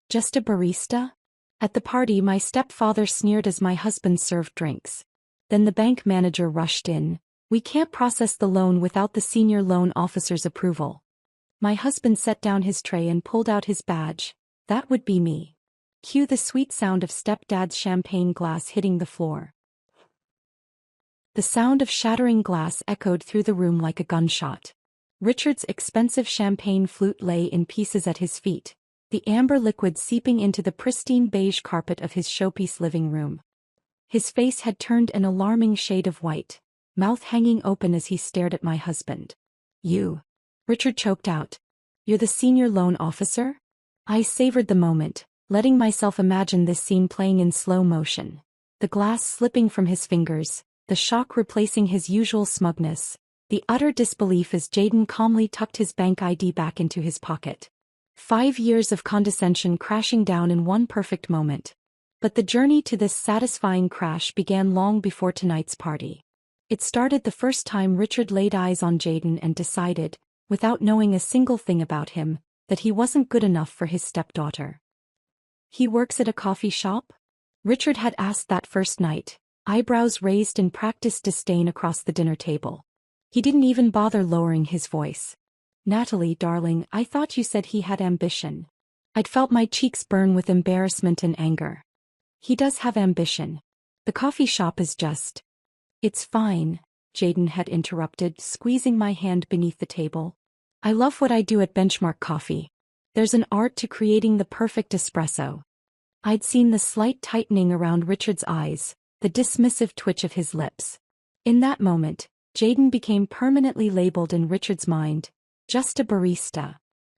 Just a barista? At the party, my stepfather sneered as my husband served drinks. Then the bank manager rushed in. We can't process the loan without the senior loan officer's approval. My husband set down his tray and pulled out his badge. That would be me. Cue the sweet sound of stepdad's champagne glass hitting the floor. The sound of shattering glass echoed through the room like a gunshot. Richard's expensive champagne flute lay in pieces at his feet, the amber liquid seeping into the pristine beige carpet of his showpiece living room. His face had turned an alarming shade of white, mouth hanging open as he stared at my husband. You. Richard choked out. You're the senior loan officer? I savored the moment, letting myself imagine this scene playing in slow motion. The glass slipping from his fingers, the shock replacing his usual smugness, the utter disbelief as Jayden calmly tucked his bank ID back into his pocket. 5 years of condescension crashing down in one perfect moment. But the journey to this satisfying crash began long before tonight's party. It started the first time Richard laid eyes on Jayden and decided, without knowing a single thing about him, that he wasn't good enough for his stepdaughter. He works at a coffee shop? Richard had asked that first night, eyebrows raised in practiced disdain across the dinner table. He didn't even bother lowering his voice. Natalie, darling, I thought you said he had ambition. I'd felt my cheeks burn with embarrassment and anger. He does have ambition. The coffee shop is just... It's fine, Jayden had interrupted, squeezing my hand beneath the table. I love what I do at Benchmark Coffee. There's an art to creating the perfect espresso. I'd seen the slight tightening around Richard's eyes, the dismissive twitch of his lips. In that moment, Jayden became permanently labeled in Richard's mind, just a barista.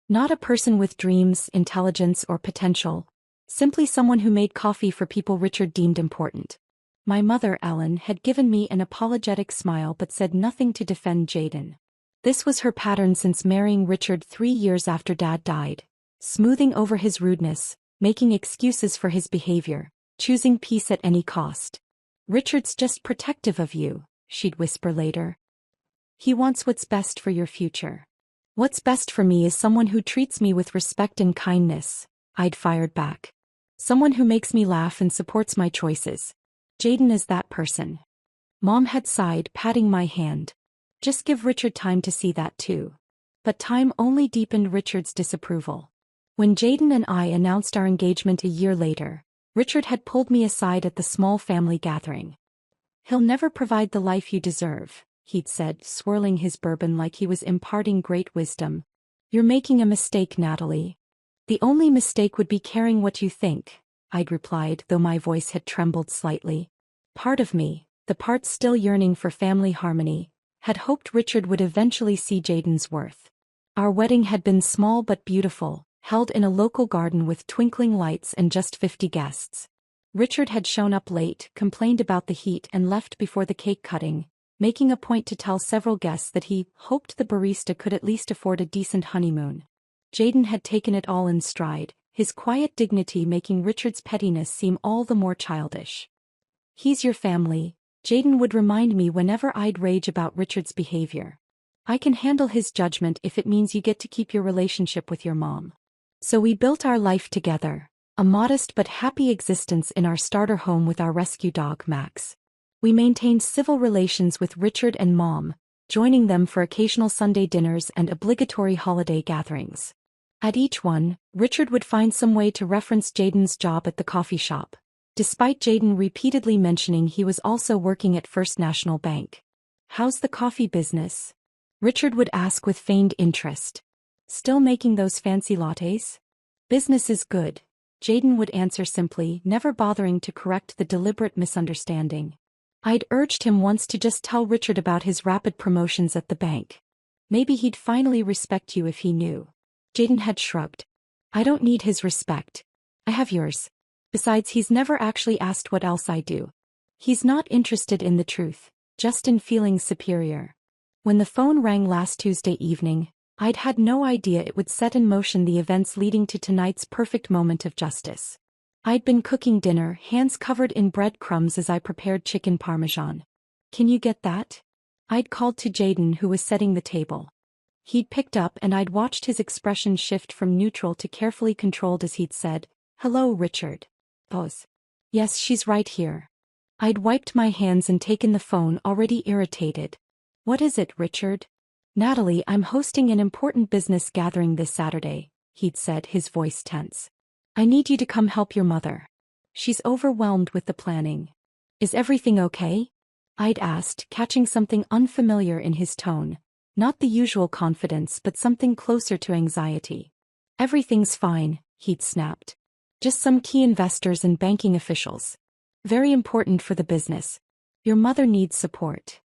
Not a person with dreams, intelligence, or potential. Simply someone who made coffee for people Richard deemed important. My mother, Ellen, had given me an apologetic smile but said nothing to defend Jayden. This was her pattern since marrying Richard 3 years after Dad died. Smoothing over his rudeness, making excuses for his behavior, choosing peace at any cost. Richard's just protective of you, she'd whisper later. He wants what's best for your future. What's best for me is someone who treats me with respect and kindness, I'd fired back. Someone who makes me laugh and supports my choices. Jayden is that person. Mom had sighed, patting my hand. Just give Richard time to see that too. But time only deepened Richard's disapproval. When Jayden and I announced our engagement a year later, Richard had pulled me aside at the small family gathering. He'll never provide the life you deserve, he'd said, swirling his bourbon like he was imparting great wisdom. You're making a mistake, Natalie. The only mistake would be caring what you think, I'd replied, though my voice had trembled slightly. Part of me, the part still yearning for family harmony, had hoped Richard would eventually see Jayden's worth. Our wedding had been small but beautiful, held in a local garden with twinkling lights and just 50 guests. Richard had shown up late, complained about the heat and left before the cake cutting, making a point to tell several guests that he hoped the barista could at least afford a decent honeymoon. Jayden had taken it all in stride, his quiet dignity making Richard's pettiness seem all the more childish. He's your family, Jayden would remind me whenever I'd rage about Richard's behavior. I can handle his judgment if it means you get to keep your relationship with your mom. So we built our life together, a modest but happy existence in our starter home with our rescue dog Max. We maintained civil relations with Richard and Mom, joining them for occasional Sunday dinners and obligatory holiday gatherings. At each one, Richard would find some way to reference Jayden's job at the coffee shop, despite Jayden repeatedly mentioning he was also working at First National Bank. How's the coffee business? Richard would ask with feigned interest. Still making those fancy lattes? Business is good, Jayden would answer simply, never bothering to correct the deliberate misunderstanding. I'd urged him once to just tell Richard about his rapid promotions at the bank. Maybe he'd finally respect you if he knew. Jayden had shrugged. I don't need his respect. I have yours. Besides, he's never actually asked what else I do. He's not interested in the truth, just in feeling superior. When the phone rang last Tuesday evening, I'd had no idea it would set in motion the events leading to tonight's perfect moment of justice. I'd been cooking dinner, hands covered in breadcrumbs as I prepared chicken parmesan. Can you get that? I'd called to Jayden, who was setting the table. He'd picked up and I'd watched his expression shift from neutral to carefully controlled as he'd said, Hello, Richard. Pause. Yes, she's right here. I'd wiped my hands and taken the phone, already irritated. What is it, Richard? Natalie, I'm hosting an important business gathering this Saturday, he'd said, his voice tense. I need you to come help your mother. She's overwhelmed with the planning. Is everything okay? I'd asked, catching something unfamiliar in his tone. Not the usual confidence, but something closer to anxiety. Everything's fine, he'd snapped. Just some key investors and banking officials. Very important for the business. Your mother needs support.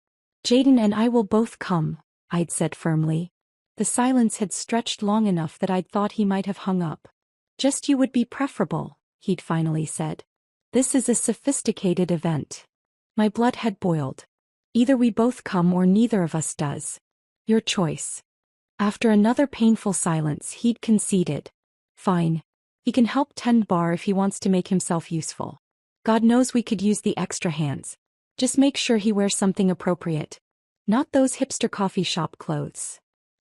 Jaden and I will both come, I'd said firmly. The silence had stretched long enough that I'd thought he might have hung up. Just you would be preferable, he'd finally said. This is a sophisticated event. My blood had boiled. Either we both come or neither of us does. Your choice. After another painful silence, he'd conceded. Fine. He can help tend bar if he wants to make himself useful. God knows we could use the extra hands. Just make sure he wears something appropriate. Not those hipster coffee shop clothes.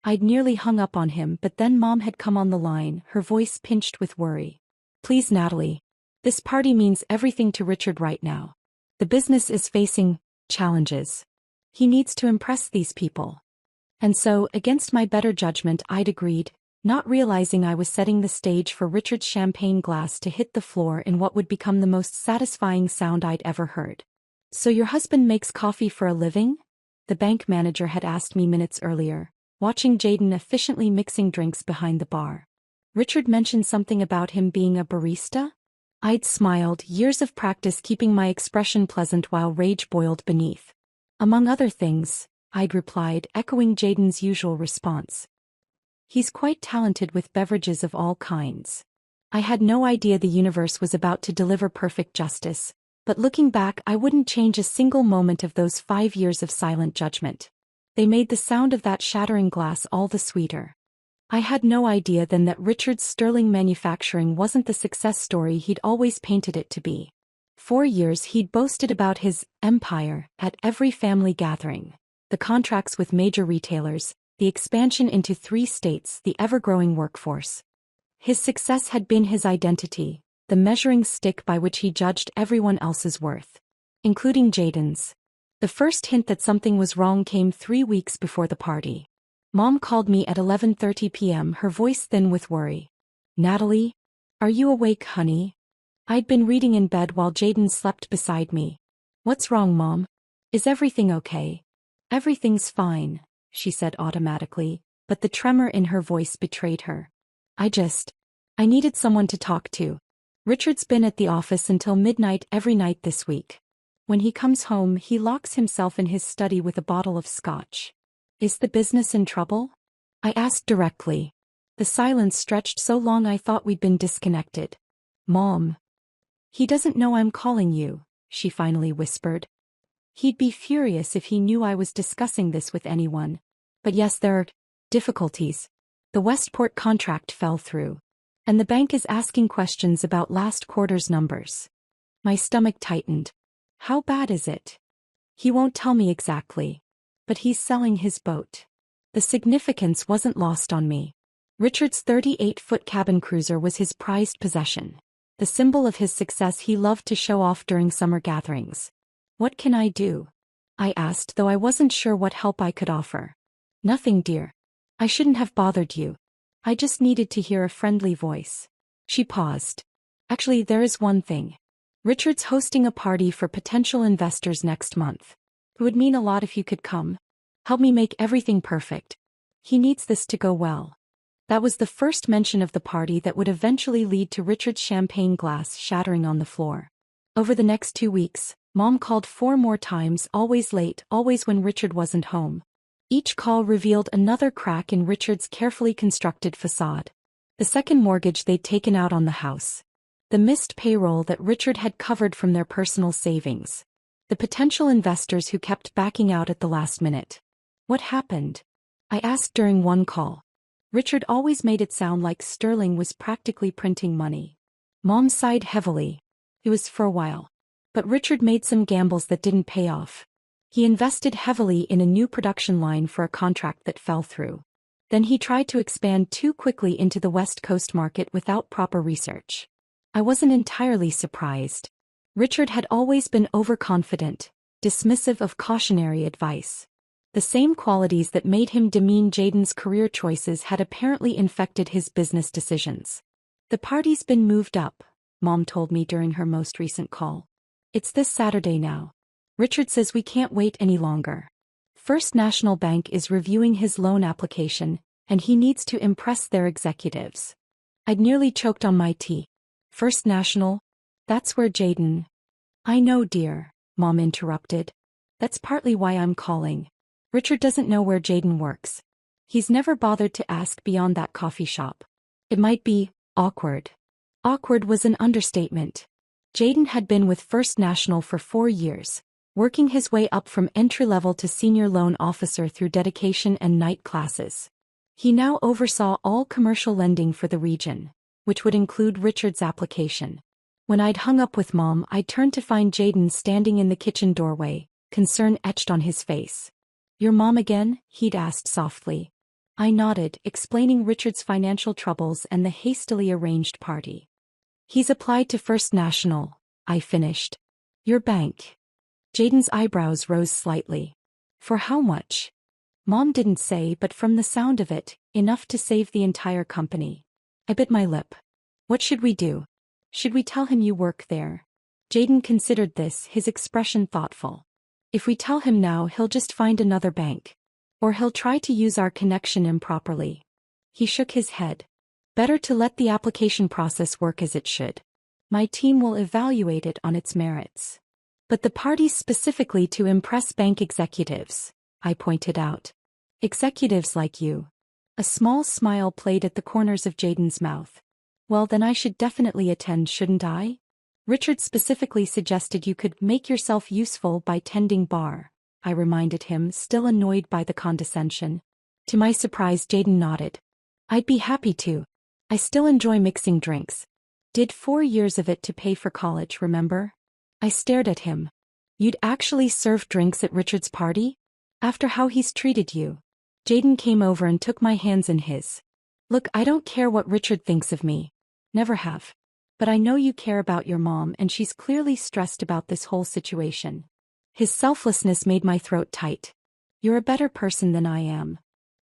I'd nearly hung up on him, but then Mom had come on the line, her voice pinched with worry. Please, Natalie. This party means everything to Richard right now. The business is facing challenges. He needs to impress these people. And so, against my better judgment, I'd agreed, not realizing I was setting the stage for Richard's champagne glass to hit the floor in what would become the most satisfying sound I'd ever heard. So your husband makes coffee for a living? The bank manager had asked me minutes earlier, watching Jaden efficiently mixing drinks behind the bar. Richard mentioned something about him being a barista? I'd smiled, years of practice keeping my expression pleasant while rage boiled beneath. Among other things, I'd replied, echoing Jaden's usual response. He's quite talented with beverages of all kinds. I had no idea the universe was about to deliver perfect justice, but looking back, I wouldn't change a single moment of those 5 years of silent judgment. They made the sound of that shattering glass all the sweeter. I had no idea then that Richard's sterling manufacturing wasn't the success story he'd always painted it to be. 4 years he'd boasted about his empire at every family gathering. The contracts with major retailers, the expansion into 3 states, the ever-growing workforce. His success had been his identity, the measuring stick by which he judged everyone else's worth, including Jaden's. The first hint that something was wrong came 3 weeks before the party. Mom called me at 11:30 p.m., her voice thin with worry. Natalie? Are you awake, honey? I'd been reading in bed while Jaden slept beside me. What's wrong, Mom? Is everything okay? Everything's fine, she said automatically, but the tremor in her voice betrayed her. I needed someone to talk to. Richard's been at the office until midnight every night this week. When he comes home, he locks himself in his study with a bottle of scotch. Is the business in trouble? I asked directly. The silence stretched so long I thought we'd been disconnected. Mom. He doesn't know I'm calling you, she finally whispered. He'd be furious if he knew I was discussing this with anyone. But yes, there are difficulties. The Westport contract fell through. And the bank is asking questions about last quarter's numbers. My stomach tightened. How bad is it? He won't tell me exactly. But he's selling his boat. The significance wasn't lost on me. Richard's 38-foot cabin cruiser was his prized possession. The symbol of his success he loved to show off during summer gatherings. What can I do? I asked, though I wasn't sure what help I could offer. Nothing, dear. I shouldn't have bothered you. I just needed to hear a friendly voice. She paused. Actually, there is one thing. Richard's hosting a party for potential investors next month. It would mean a lot if you could come. Help me make everything perfect. He needs this to go well. That was the first mention of the party that would eventually lead to Richard's champagne glass shattering on the floor. Over the next 2 weeks, Mom called 4 more times, always late, always when Richard wasn't home. Each call revealed another crack in Richard's carefully constructed facade. The second mortgage they'd taken out on the house. The missed payroll that Richard had covered from their personal savings. The potential investors who kept backing out at the last minute. What happened? I asked during one call. Richard always made it sound like Sterling was practically printing money. Mom sighed heavily. It was for a while. But Richard made some gambles that didn't pay off. He invested heavily in a new production line for a contract that fell through. Then he tried to expand too quickly into the West Coast market without proper research. I wasn't entirely surprised. Richard had always been overconfident, dismissive of cautionary advice. The same qualities that made him demean Jaden's career choices had apparently infected his business decisions. The party's been moved up, Mom told me during her most recent call. It's this Saturday now. Richard says we can't wait any longer. First National Bank is reviewing his loan application, and he needs to impress their executives. I'd nearly choked on my tea. First National? That's where Jaden... I know, dear, Mom interrupted. That's partly why I'm calling. Richard doesn't know where Jaden works. He's never bothered to ask beyond that coffee shop. It might be awkward. Awkward was an understatement. Jaden had been with First National for 4 years, working his way up from entry-level to senior loan officer through dedication and night classes. He now oversaw all commercial lending for the region, which would include Richard's application. When I'd hung up with Mom, I turned to find Jaden standing in the kitchen doorway, concern etched on his face. "Your mom again?" he'd asked softly. I nodded, explaining Richard's financial troubles and the hastily arranged party. "He's applied to First National," I finished. "Your bank." Jaden's eyebrows rose slightly. "For how much?" Mom didn't say, but from the sound of it, enough to save the entire company. I bit my lip. "What should we do? Should we tell him you work there?" Jaden considered this, his expression thoughtful. "If we tell him now, he'll just find another bank. Or he'll try to use our connection improperly." He shook his head. "Better to let the application process work as it should. My team will evaluate it on its merits." "But the party's specifically to impress bank executives," I pointed out. "Executives like you." A small smile played at the corners of Jaden's mouth. "Well, then I should definitely attend, shouldn't I? Richard specifically suggested you could make yourself useful by tending bar," I reminded him, still annoyed by the condescension. To my surprise, Jaden nodded. "I'd be happy to. I still enjoy mixing drinks. Did 4 years of it to pay for college, remember?" I stared at him. "You'd actually serve drinks at Richard's party? After how he's treated you?" Jaden came over and took my hands in his. "Look, I don't care what Richard thinks of me. Never have. But I know you care about your mom, and she's clearly stressed about this whole situation." His selflessness made my throat tight. "You're a better person than I am.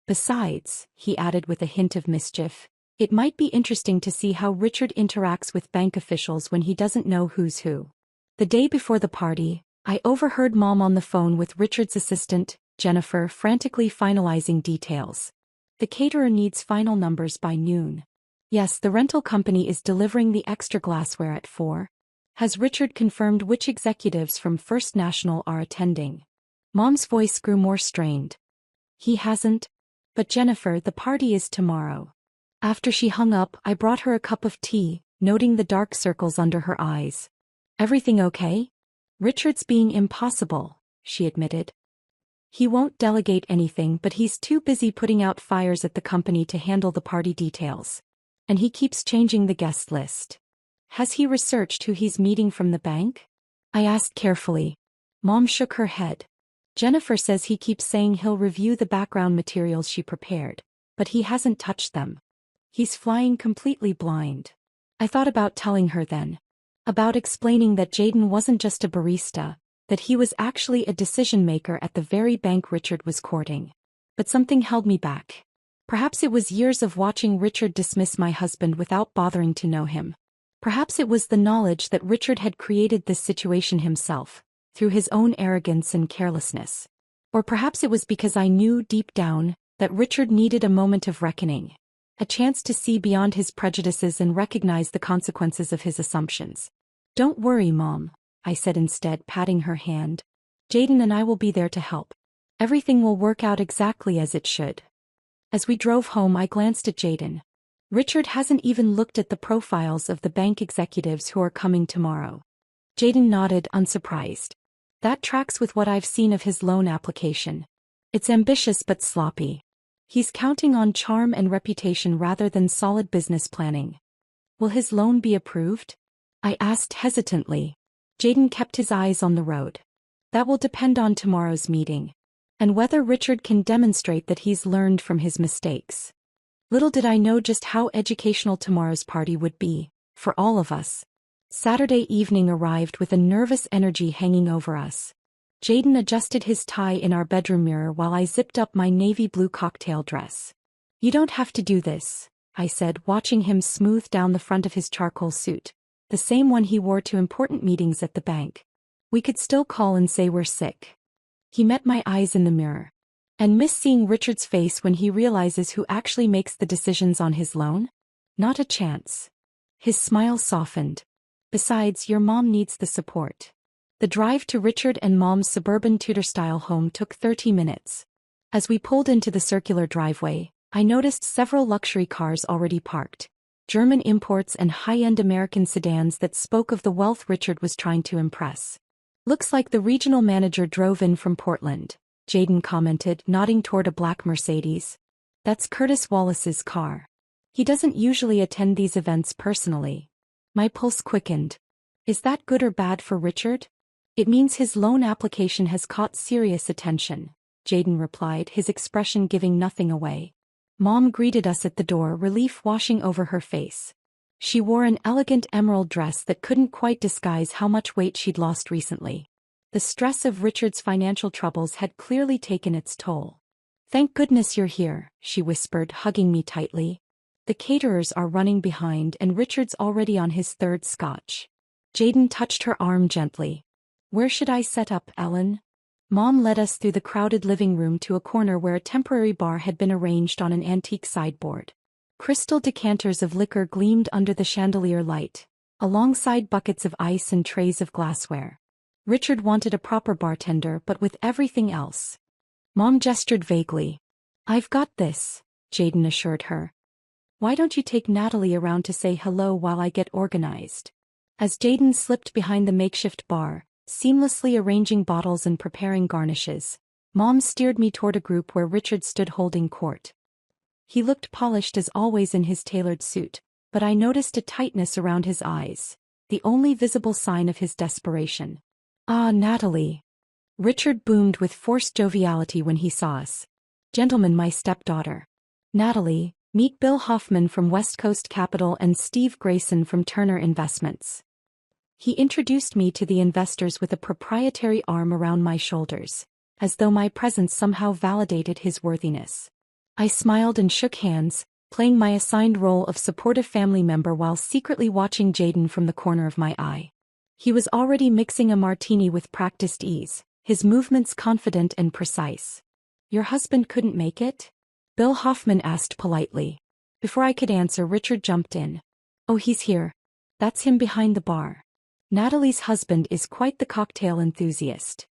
Besides," he added with a hint of mischief, "it might be interesting to see how Richard interacts with bank officials when he doesn't know who's who." The day before the party, I overheard Mom on the phone with Richard's assistant, Jennifer, frantically finalizing details. "The caterer needs final numbers by noon. Yes, the rental company is delivering the extra glassware at 4. Has Richard confirmed which executives from First National are attending?" Mom's voice grew more strained. "He hasn't. But Jennifer, the party is tomorrow." After she hung up, I brought her a cup of tea, noting the dark circles under her eyes. "Everything okay?" "Richard's being impossible," she admitted. "He won't delegate anything, but he's too busy putting out fires at the company to handle the party details. And he keeps changing the guest list." "Has he researched who he's meeting from the bank?" I asked carefully. Mom shook her head. "Jennifer says he keeps saying he'll review the background materials she prepared, but he hasn't touched them. He's flying completely blind." I thought about telling her then. About explaining that Jaden wasn't just a barista, that he was actually a decision-maker at the very bank Richard was courting. But something held me back. Perhaps it was years of watching Richard dismiss my husband without bothering to know him. Perhaps it was the knowledge that Richard had created this situation himself, through his own arrogance and carelessness. Or perhaps it was because I knew deep down that Richard needed a moment of reckoning, a chance to see beyond his prejudices and recognize the consequences of his assumptions. "Don't worry, Mom," I said instead, patting her hand. "Jaden and I will be there to help. Everything will work out exactly as it should." As we drove home, I glanced at Jaden. Richard hasn't even looked at the profiles of the bank executives who are coming tomorrow. Jaden nodded, unsurprised. "That tracks with what I've seen of his loan application. It's ambitious but sloppy. He's counting on charm and reputation rather than solid business planning." "Will his loan be approved?" I asked hesitantly. Jaden kept his eyes on the road. "That will depend on tomorrow's meeting. And whether Richard can demonstrate that he's learned from his mistakes." Little did I know just how educational tomorrow's party would be, For all of us. Saturday evening arrived with a nervous energy hanging over us. Jayden adjusted his tie in our bedroom mirror while I zipped up my navy blue cocktail dress. "You don't have to do this," I said, watching him smooth down the front of his charcoal suit, the same one he wore to important meetings at the bank. "We could still call and say we're sick." He met my eyes in the mirror. "And miss seeing Richard's face when he realizes who actually makes the decisions on his loan? Not a chance." His smile softened. "Besides, your mom needs the support." The drive to Richard and Mom's suburban Tudor-style home took 30 minutes. As we pulled into the circular driveway, I noticed several luxury cars already parked. German imports and high-end American sedans that spoke of the wealth Richard was trying to impress. "Looks like the regional manager drove in from Portland," Jayden commented, nodding toward a black Mercedes. "That's Curtis Wallace's car. He doesn't usually attend these events personally." My pulse quickened. Is that good or bad for Richard? "It means his loan application has caught serious attention," Jayden replied, his expression giving nothing away. Mom greeted us at the door, relief washing over her face. She wore an elegant emerald dress that couldn't quite disguise how much weight she'd lost recently. The stress of Richard's financial troubles had clearly taken its toll. "Thank goodness you're here," she whispered, hugging me tightly. "The caterers are running behind and Richard's already on his third scotch." Jayden touched her arm gently. "Where should I set up, Ellen?" Mom led us through the crowded living room to a corner where a temporary bar had been arranged on an antique sideboard. Crystal decanters of liquor gleamed under the chandelier light, alongside buckets of ice and trays of glassware. Richard wanted a proper bartender, but with everything else. Mom gestured vaguely. "I've got this," Jayden assured her. "Why don't you take Natalie around to say hello while I get organized?" As Jayden slipped behind the makeshift bar, seamlessly arranging bottles and preparing garnishes, Mom steered me toward a group where Richard stood holding court. He looked polished as always in his tailored suit, but I noticed a tightness around his eyes, the only visible sign of his desperation. "Ah, Natalie." Richard boomed with forced joviality when he saw us. "Gentlemen, my stepdaughter. Natalie, meet Bill Hoffman from West Coast Capital and Steve Grayson from Turner Investments." He introduced me to the investors with a proprietary arm around my shoulders, as though my presence somehow validated his worthiness. I smiled and shook hands, playing my assigned role of supportive family member while secretly watching Jayden from the corner of my eye. He was already mixing a martini with practiced ease, his movements confident and precise. "Your husband couldn't make it?" Bill Hoffman asked politely. Before I could answer, Richard jumped in. "Oh, he's here. That's him behind the bar. Natalie's husband is quite the cocktail enthusiast."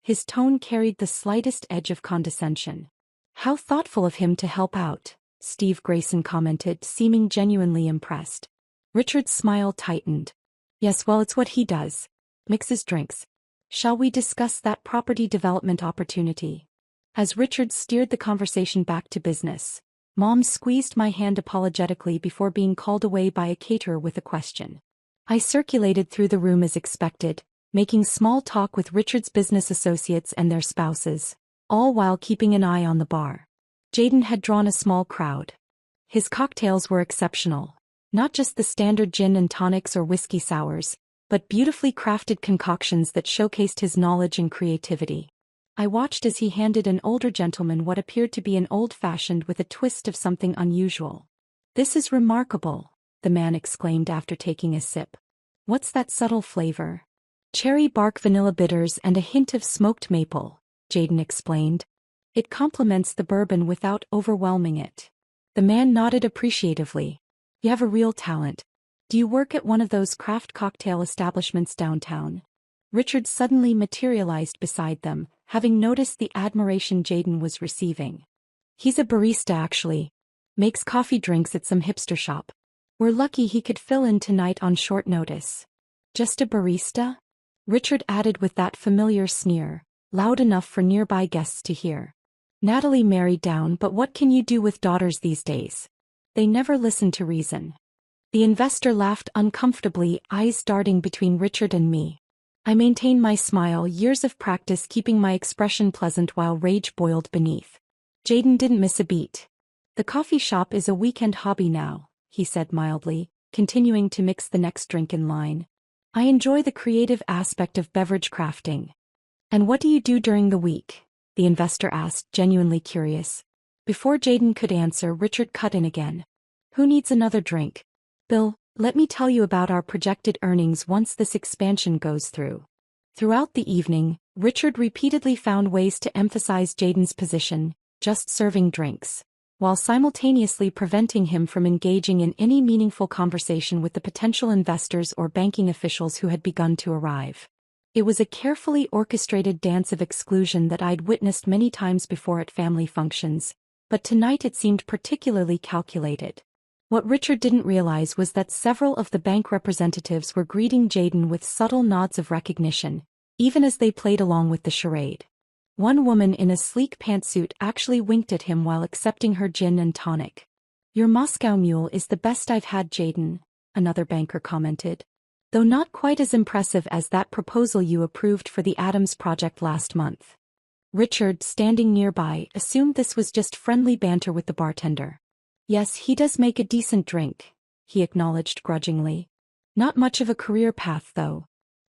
His tone carried the slightest edge of condescension. "How thoughtful of him to help out," Steve Grayson commented, seeming genuinely impressed. Richard's smile tightened. "Yes, well, it's what he does. Mixes drinks. Shall we discuss that property development opportunity?" As Richard steered the conversation back to business, Mom squeezed my hand apologetically before being called away by a caterer with a question. I circulated through the room as expected, making small talk with Richard's business associates and their spouses, all while keeping an eye on the bar. Jayden had drawn a small crowd. His cocktails were exceptional, not just the standard gin and tonics or whiskey sours, but beautifully crafted concoctions that showcased his knowledge and creativity. I watched as he handed an older gentleman what appeared to be an old-fashioned with a twist of something unusual. "This is remarkable," the man exclaimed after taking a sip. "What's that subtle flavor?" "Cherry bark, vanilla bitters, and a hint of smoked maple," Jayden explained. "It complements the bourbon without overwhelming it." The man nodded appreciatively. "You have a real talent. Do you work at one of those craft cocktail establishments downtown?" Richard suddenly materialized beside them, having noticed the admiration Jayden was receiving. "He's a barista actually. Makes coffee drinks at some hipster shop. We're lucky he could fill in tonight on short notice." "Just a barista?" Richard added with that familiar sneer, loud enough for nearby guests to hear. "Natalie married down, but what can you do with daughters these days? They never listen to reason." The investor laughed uncomfortably, eyes darting between Richard and me. I maintained my smile, years of practice keeping my expression pleasant while rage boiled beneath. Jayden didn't miss a beat. "The coffee shop is a weekend hobby now," he said mildly. continuing to mix the next drink in line. I enjoy the creative aspect of beverage crafting. And what do you do during the week? The investor asked, genuinely curious. Before Jayden could answer, Richard cut in again. Who needs another drink? Bill, let me tell you about our projected earnings once this expansion goes through. Throughout the evening, Richard repeatedly found ways to emphasize Jayden's position, just serving drinks, while simultaneously preventing him from engaging in any meaningful conversation with the potential investors or banking officials who had begun to arrive. It was a carefully orchestrated dance of exclusion that I'd witnessed many times before at family functions, but tonight it seemed particularly calculated. What Richard didn't realize was that several of the bank representatives were greeting Jayden with subtle nods of recognition, even as they played along with the charade. One woman in a sleek pantsuit actually winked at him while accepting her gin and tonic. Your Moscow Mule is the best I've had, Jayden, another banker commented. Though not quite as impressive as that proposal you approved for the Adams project last month. Richard, standing nearby, assumed this was just friendly banter with the bartender. Yes, he does make a decent drink, he acknowledged grudgingly. Not much of a career path, though.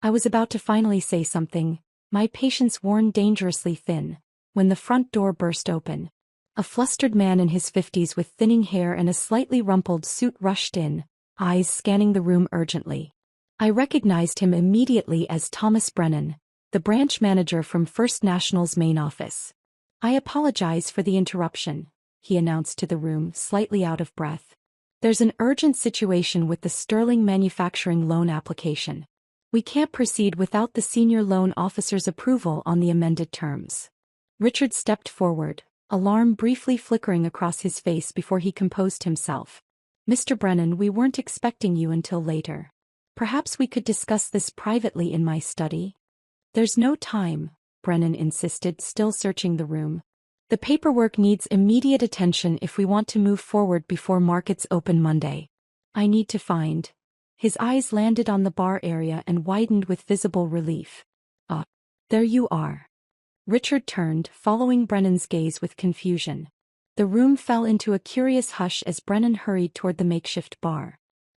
I was about to finally say something, my patience worn dangerously thin, when the front door burst open. A flustered man in his 50s with thinning hair and a slightly rumpled suit rushed in, eyes scanning the room urgently. I recognized him immediately as Thomas Brennan, the branch manager from First National's main office. I apologize for the interruption, he announced to the room, slightly out of breath. There's an urgent situation with the Sterling Manufacturing loan application. We can't proceed without the senior loan officer's approval on the amended terms. Richard stepped forward, alarm briefly flickering across his face before he composed himself. Mr. Brennan, we weren't expecting you until later. Perhaps we could discuss this privately in my study? There's no time, Brennan insisted, still searching the room. The paperwork needs immediate attention if we want to move forward before markets open Monday. I need to find. His eyes landed on the bar area and widened with visible relief. Ah, there you are. Richard turned, following Brennan's gaze with confusion. The room fell into a curious hush as Brennan hurried toward the makeshift bar.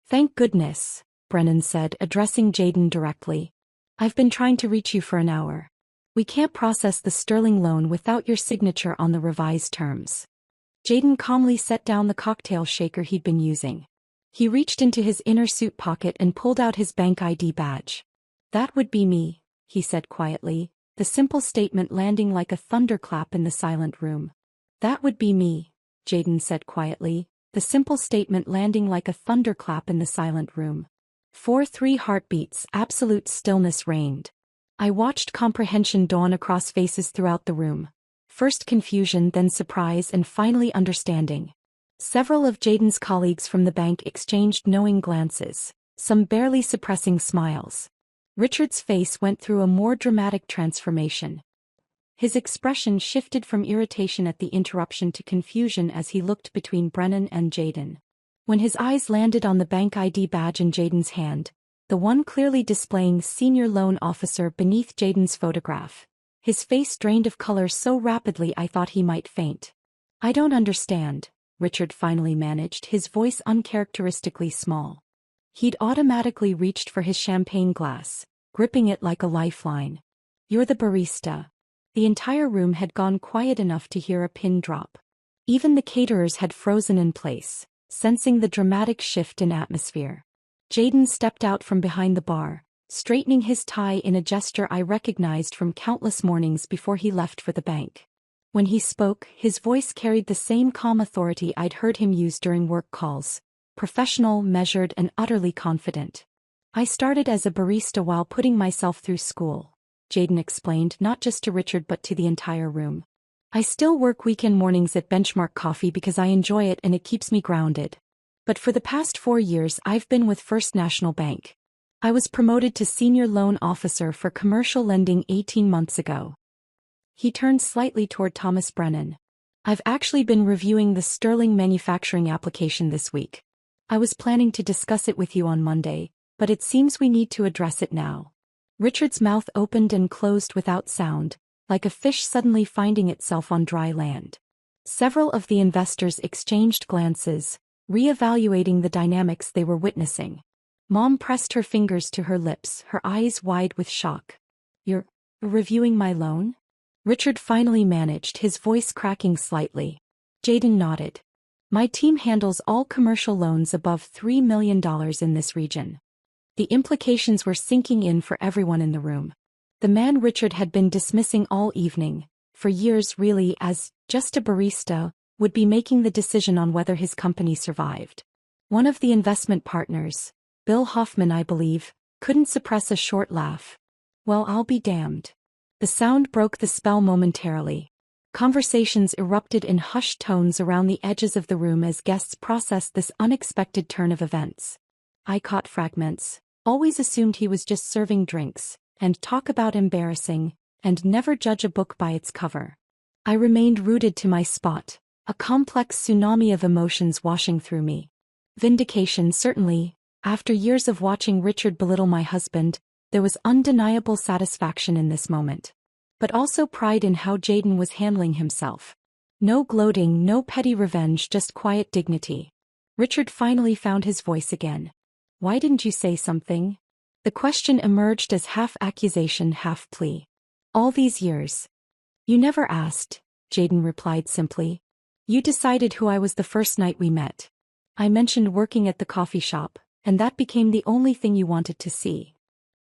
Thank goodness, Brennan said, addressing Jayden directly. I've been trying to reach you for an hour. We can't process the Sterling loan without your signature on the revised terms. Jayden calmly set down the cocktail shaker he'd been using. He reached into his inner suit pocket and pulled out his bank ID badge. That would be me, he said quietly, the simple statement landing like a thunderclap in the silent room. That would be me, Jayden said quietly, the simple statement landing like a thunderclap in the silent room. 4-3 heartbeats, absolute stillness reigned. I watched comprehension dawn across faces throughout the room. First confusion, then surprise, and finally understanding. Several of Jayden's colleagues from the bank exchanged knowing glances, some barely suppressing smiles. Richard's face went through a more dramatic transformation. His expression shifted from irritation at the interruption to confusion as he looked between Brennan and Jayden. When his eyes landed on the bank ID badge in Jayden's hand, the one clearly displaying senior loan officer beneath Jayden's photograph, his face drained of color so rapidly I thought he might faint. I don't understand, Richard finally managed, his voice uncharacteristically small. He'd automatically reached for his champagne glass, gripping it like a lifeline. You're the barista. The entire room had gone quiet enough to hear a pin drop. Even the caterers had frozen in place, sensing the dramatic shift in atmosphere. Jayden stepped out from behind the bar, straightening his tie in a gesture I recognized from countless mornings before he left for the bank. When he spoke, his voice carried the same calm authority I'd heard him use during work calls, professional, measured, and utterly confident. I started as a barista while putting myself through school, Jayden explained, not just to Richard but to the entire room. I still work weekend mornings at Benchmark Coffee because I enjoy it and it keeps me grounded. But for the past 4 years I've been with First National Bank. I was promoted to Senior Loan Officer for Commercial Lending 18 months ago. He turned slightly toward Thomas Brennan. I've actually been reviewing the Sterling Manufacturing application this week. I was planning to discuss it with you on Monday, but it seems we need to address it now. Richard's mouth opened and closed without sound, like a fish suddenly finding itself on dry land. Several of the investors exchanged glances, reevaluating the dynamics they were witnessing. Mom pressed her fingers to her lips, her eyes wide with shock. "You're reviewing my loan?" Richard finally managed, his voice cracking slightly. Jayden nodded. "My team handles all commercial loans above $3 million in this region." The implications were sinking in for everyone in the room. The man Richard had been dismissing all evening, for years really as just a barista, would be making the decision on whether his company survived. One of the investment partners, Bill Hoffman I believe, couldn't suppress a short laugh. "Well, I'll be damned." The sound broke the spell momentarily. Conversations erupted in hushed tones around the edges of the room as guests processed this unexpected turn of events. I caught fragments, always assumed he was just serving drinks, and talk about embarrassing, and never judge a book by its cover. I remained rooted to my spot, a complex tsunami of emotions washing through me. Vindication certainly. After years of watching Richard belittle my husband, there was undeniable satisfaction in this moment. But also pride in how Jayden was handling himself. No gloating, no petty revenge, just quiet dignity. Richard finally found his voice again. "Why didn't you say something?" The question emerged as half accusation, half plea. "All these years." "You never asked," Jayden replied simply. "You decided who I was the first night we met. I mentioned working at the coffee shop, and that became the only thing you wanted to see."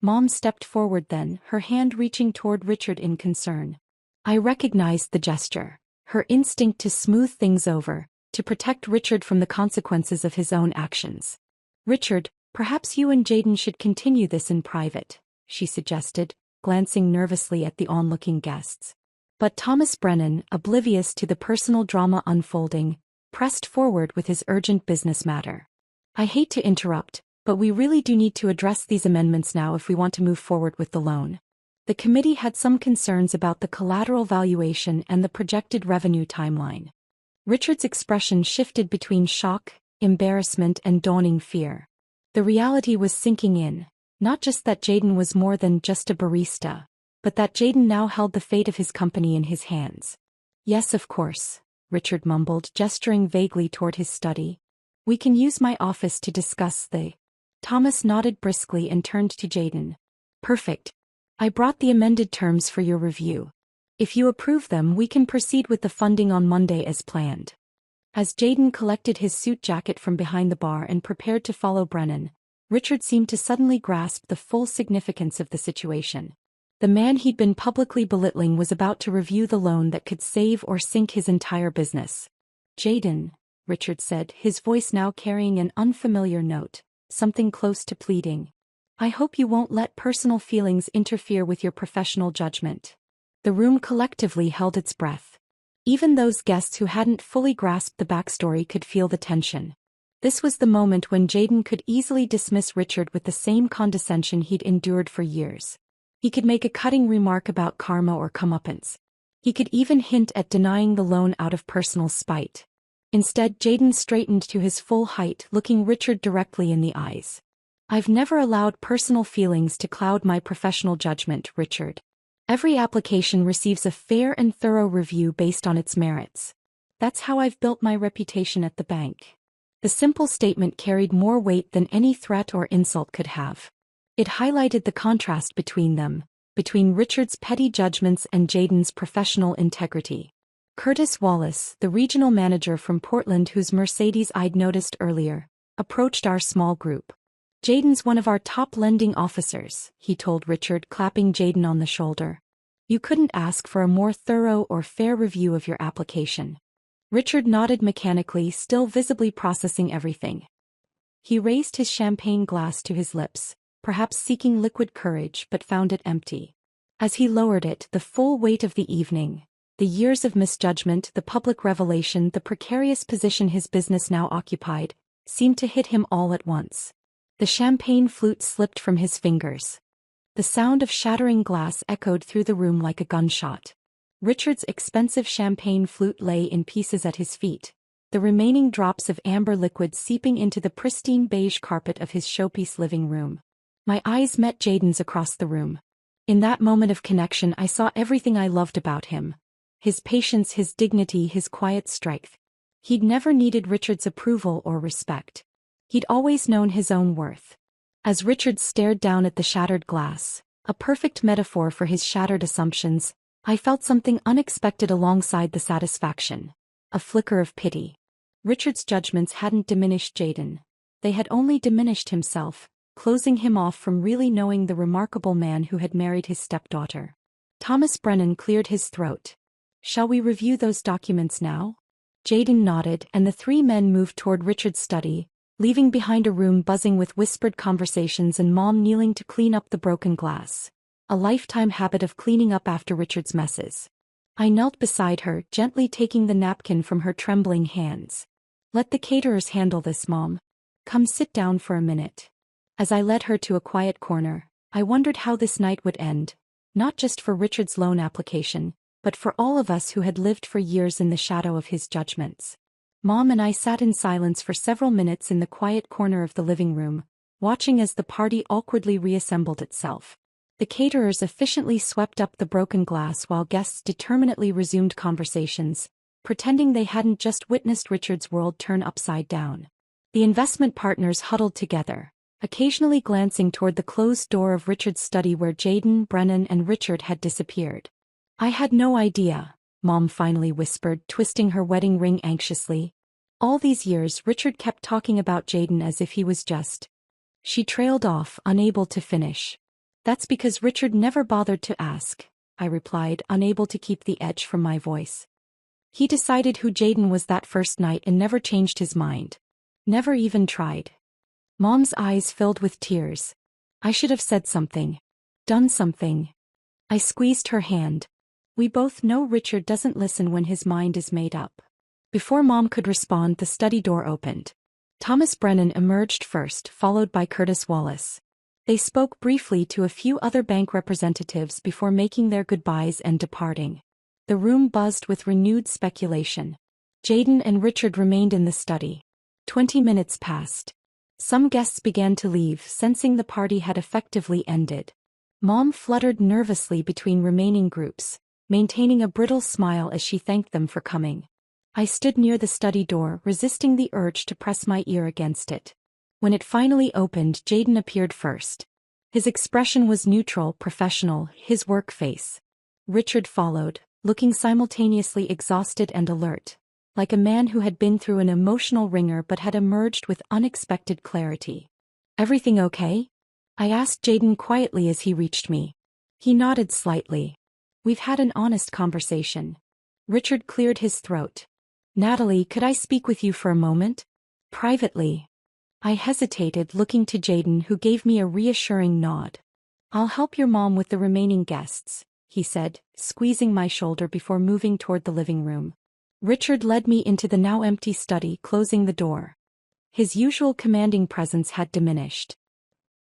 Mom stepped forward then, her hand reaching toward Richard in concern. I recognized the gesture, her instinct to smooth things over, to protect Richard from the consequences of his own actions. "Richard, perhaps you and Jayden should continue this in private," she suggested, glancing nervously at the onlooking guests. But Thomas Brennan, oblivious to the personal drama unfolding, pressed forward with his urgent business matter. "I hate to interrupt, but we really do need to address these amendments now if we want to move forward with the loan." The committee had some concerns about the collateral valuation and the projected revenue timeline. Richard's expression shifted between shock, embarrassment, and dawning fear. The reality was sinking in, not just that Jayden was more than just a barista, but that Jayden now held the fate of his company in his hands. "Yes, of course," Richard mumbled, gesturing vaguely toward his study. "We can use my office to discuss the—" Thomas nodded briskly and turned to Jayden. "Perfect. I brought the amended terms for your review. If you approve them, we can proceed with the funding on Monday as planned." As Jayden collected his suit jacket from behind the bar and prepared to follow Brennan, Richard seemed to suddenly grasp the full significance of the situation. The man he'd been publicly belittling was about to review the loan that could save or sink his entire business. "Jayden," Richard said, his voice now carrying an unfamiliar note, something close to pleading. "I hope you won't let personal feelings interfere with your professional judgment." The room collectively held its breath. Even those guests who hadn't fully grasped the backstory could feel the tension. This was the moment when Jayden could easily dismiss Richard with the same condescension he'd endured for years. He could make a cutting remark about karma or comeuppance. He could even hint at denying the loan out of personal spite. Instead, Jayden straightened to his full height, looking Richard directly in the eyes. "I've never allowed personal feelings to cloud my professional judgment, Richard. Every application receives a fair and thorough review based on its merits. That's how I've built my reputation at the bank." The simple statement carried more weight than any threat or insult could have. It highlighted the contrast between them, between Richard's petty judgments and Jayden's professional integrity. Curtis Wallace, the regional manager from Portland whose Mercedes I'd noticed earlier, approached our small group. "Jayden's one of our top lending officers," he told Richard, clapping Jayden on the shoulder. "You couldn't ask for a more thorough or fair review of your application." Richard nodded mechanically, still visibly processing everything. He raised his champagne glass to his lips, perhaps seeking liquid courage, but found it empty. As he lowered it, the full weight of the evening, the years of misjudgment, the public revelation, the precarious position his business now occupied, seemed to hit him all at once. The champagne flute slipped from his fingers. The sound of shattering glass echoed through the room like a gunshot. Richard's expensive champagne flute lay in pieces at his feet, the remaining drops of amber liquid seeping into the pristine beige carpet of his showpiece living room. My eyes met Jayden's across the room. In that moment of connection, I saw everything I loved about him. His patience, his dignity, his quiet strength. He'd never needed Richard's approval or respect. He'd always known his own worth. As Richard stared down at the shattered glass, a perfect metaphor for his shattered assumptions, I felt something unexpected alongside the satisfaction. A flicker of pity. Richard's judgments hadn't diminished Jayden. They had only diminished himself, closing him off from really knowing the remarkable man who had married his stepdaughter. Thomas Brennan cleared his throat. "Shall we review those documents now?" Jayden nodded, and the three men moved toward Richard's study, leaving behind a room buzzing with whispered conversations and Mom kneeling to clean up the broken glass. A lifetime habit of cleaning up after Richard's messes. I knelt beside her, gently taking the napkin from her trembling hands. "Let the caterers handle this, Mom. Come sit down for a minute." As I led her to a quiet corner, I wondered how this night would end, not just for Richard's loan application, but for all of us who had lived for years in the shadow of his judgments. Mom and I sat in silence for several minutes in the quiet corner of the living room, watching as the party awkwardly reassembled itself. The caterers efficiently swept up the broken glass while guests determinedly resumed conversations, pretending they hadn't just witnessed Richard's world turn upside down. The investment partners huddled together, occasionally glancing toward the closed door of Richard's study where Jayden, Brennan, and Richard had disappeared. "I had no idea," Mom finally whispered, twisting her wedding ring anxiously. "All these years Richard kept talking about Jayden as if he was just..." She trailed off, unable to finish. "That's because Richard never bothered to ask," I replied, unable to keep the edge from my voice. "He decided who Jayden was that first night and never changed his mind. Never even tried." Mom's eyes filled with tears. I should have said something. Done something. I squeezed her hand. "We both know Richard doesn't listen when his mind is made up." Before Mom could respond, the study door opened. Thomas Brennan emerged first, followed by Curtis Wallace. They spoke briefly to a few other bank representatives before making their goodbyes and departing. The room buzzed with renewed speculation. Jayden and Richard remained in the study. 20 minutes passed. Some guests began to leave, sensing the party had effectively ended. Mom fluttered nervously between remaining groups, maintaining a brittle smile as she thanked them for coming. I stood near the study door, resisting the urge to press my ear against it. When it finally opened, Jayden appeared first. His expression was neutral, professional, his work face. Richard followed, looking simultaneously exhausted and alert, like a man who had been through an emotional ringer but had emerged with unexpected clarity. "Everything okay?" I asked Jayden quietly as he reached me. He nodded slightly. "We've had an honest conversation." Richard cleared his throat. "Natalie, could I speak with you for a moment? Privately." I hesitated, looking to Jayden, who gave me a reassuring nod. "I'll help your mom with the remaining guests," he said, squeezing my shoulder before moving toward the living room. Richard led me into the now empty study, closing the door. His usual commanding presence had diminished.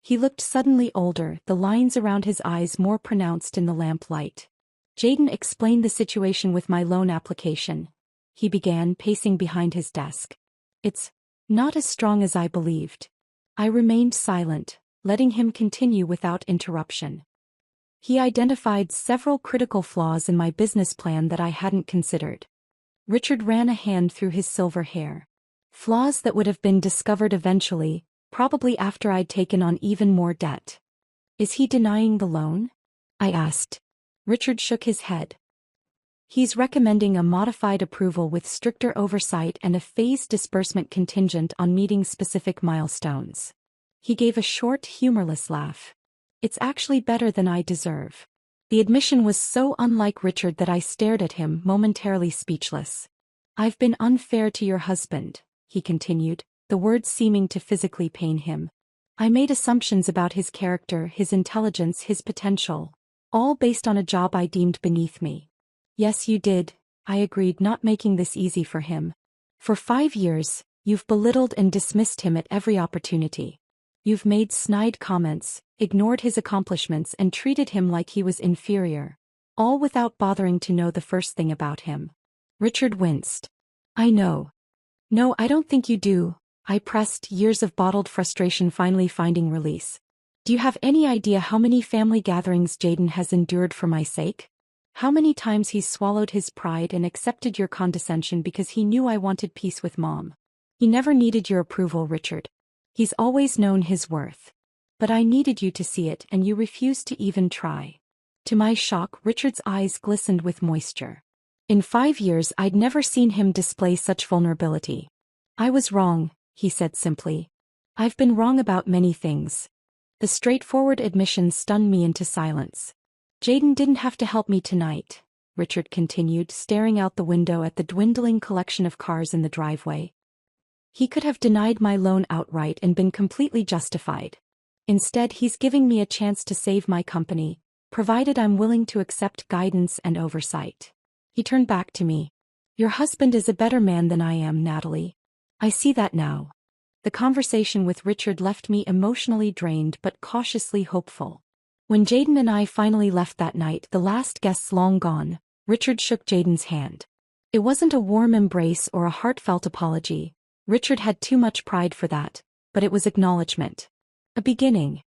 He looked suddenly older, the lines around his eyes more pronounced in the lamplight. "Jayden explained the situation with my loan application," he began, pacing behind his desk. "It's not as strong as I believed." I remained silent, letting him continue without interruption. "He identified several critical flaws in my business plan that I hadn't considered." Richard ran a hand through his silver hair. "Flaws that would have been discovered eventually, probably after I'd taken on even more debt." "Is he denying the loan?" I asked. Richard shook his head. "He's recommending a modified approval with stricter oversight and a phased disbursement contingent on meeting specific milestones." He gave a short, humorless laugh. "It's actually better than I deserve." The admission was so unlike Richard that I stared at him, momentarily speechless. "I've been unfair to your husband," he continued, the words seeming to physically pain him. "I made assumptions about his character, his intelligence, his potential, all based on a job I deemed beneath me." "Yes, you did," I agreed, not making this easy for him. "For 5 years, you've belittled and dismissed him at every opportunity. You've made snide comments, ignored his accomplishments, and treated him like he was inferior, all without bothering to know the first thing about him." Richard winced. "I know." "No, I don't think you do," I pressed, years of bottled frustration finally finding release. "Do you have any idea how many family gatherings Jayden has endured for my sake? How many times he's swallowed his pride and accepted your condescension because he knew I wanted peace with Mom. He never needed your approval, Richard. He's always known his worth. But I needed you to see it and you refused to even try. To my shock, Richard's eyes glistened with moisture. In 5 years I'd never seen him display such vulnerability. I was wrong, he said simply. I've been wrong about many things. The straightforward admission stunned me into silence. Jayden didn't have to help me tonight, Richard continued, staring out the window at the dwindling collection of cars in the driveway. He could have denied my loan outright and been completely justified. Instead, he's giving me a chance to save my company, provided I'm willing to accept guidance and oversight. He turned back to me. Your husband is a better man than I am, Natalie. I see that now. The conversation with Richard left me emotionally drained but cautiously hopeful. When Jayden and I finally left that night, the last guests long gone, Richard shook Jayden's hand. It wasn't a warm embrace or a heartfelt apology. Richard had too much pride for that, but it was acknowledgement. A beginning.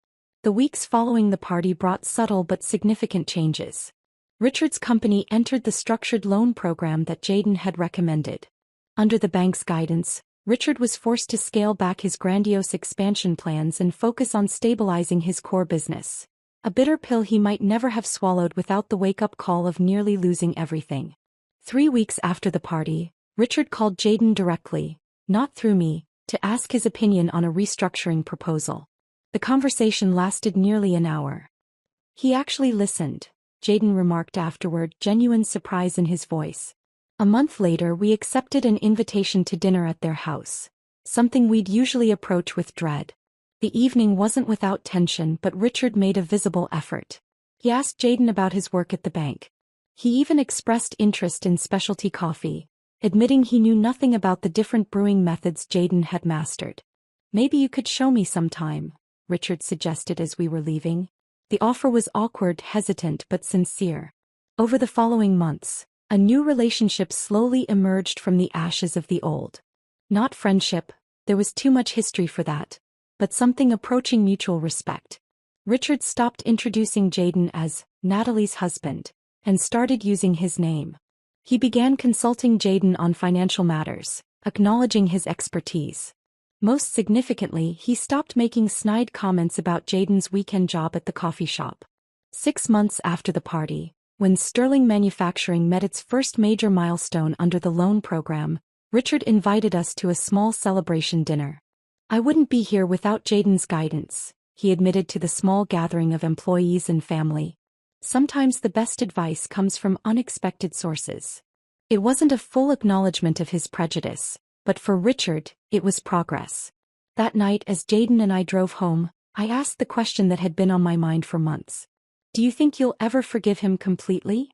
The weeks following the party brought subtle but significant changes. Richard's company entered the structured loan program that Jayden had recommended. Under the bank's guidance, Richard was forced to scale back his grandiose expansion plans and focus on stabilizing his core business. A bitter pill he might never have swallowed without the wake-up call of nearly losing everything. 3 weeks after the party, Richard called Jayden directly, not through me, to ask his opinion on a restructuring proposal. The conversation lasted nearly an hour. He actually listened, Jayden remarked afterward, genuine surprise in his voice. A month later we accepted an invitation to dinner at their house, something we'd usually approach with dread. The evening wasn't without tension, but Richard made a visible effort. He asked Jayden about his work at the bank. He even expressed interest in specialty coffee, admitting he knew nothing about the different brewing methods Jayden had mastered. Maybe you could show me sometime, Richard suggested as we were leaving. The offer was awkward, hesitant, but sincere. Over the following months, a new relationship slowly emerged from the ashes of the old. Not friendship, there was too much history for that, but something approaching mutual respect. Richard stopped introducing Jayden as Natalie's husband, and started using his name. He began consulting Jayden on financial matters, acknowledging his expertise. Most significantly, he stopped making snide comments about Jayden's weekend job at the coffee shop. 6 months after the party, when Sterling Manufacturing met its first major milestone under the loan program, Richard invited us to a small celebration dinner. I wouldn't be here without Jayden's guidance, he admitted to the small gathering of employees and family. Sometimes the best advice comes from unexpected sources. It wasn't a full acknowledgement of his prejudice, but for Richard, it was progress. That night as Jayden and I drove home, I asked the question that had been on my mind for months. Do you think you'll ever forgive him completely?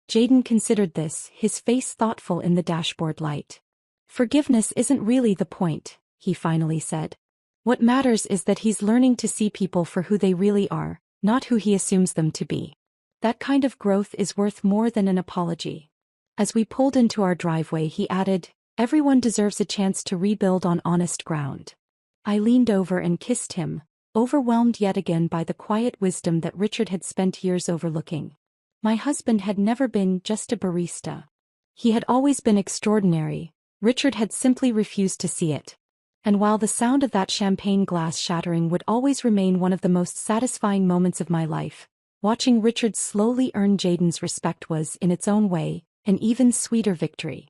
Jayden considered this, his face thoughtful in the dashboard light. Forgiveness isn't really the point, he finally said. What matters is that he's learning to see people for who they really are, not who he assumes them to be. That kind of growth is worth more than an apology. As we pulled into our driveway, he added, everyone deserves a chance to rebuild on honest ground. I leaned over and kissed him, overwhelmed yet again by the quiet wisdom that Richard had spent years overlooking. My husband had never been just a barista. He had always been extraordinary. Richard had simply refused to see it. And while the sound of that champagne glass shattering would always remain one of the most satisfying moments of my life, watching Richard slowly earn Jayden's respect was, in its own way, an even sweeter victory.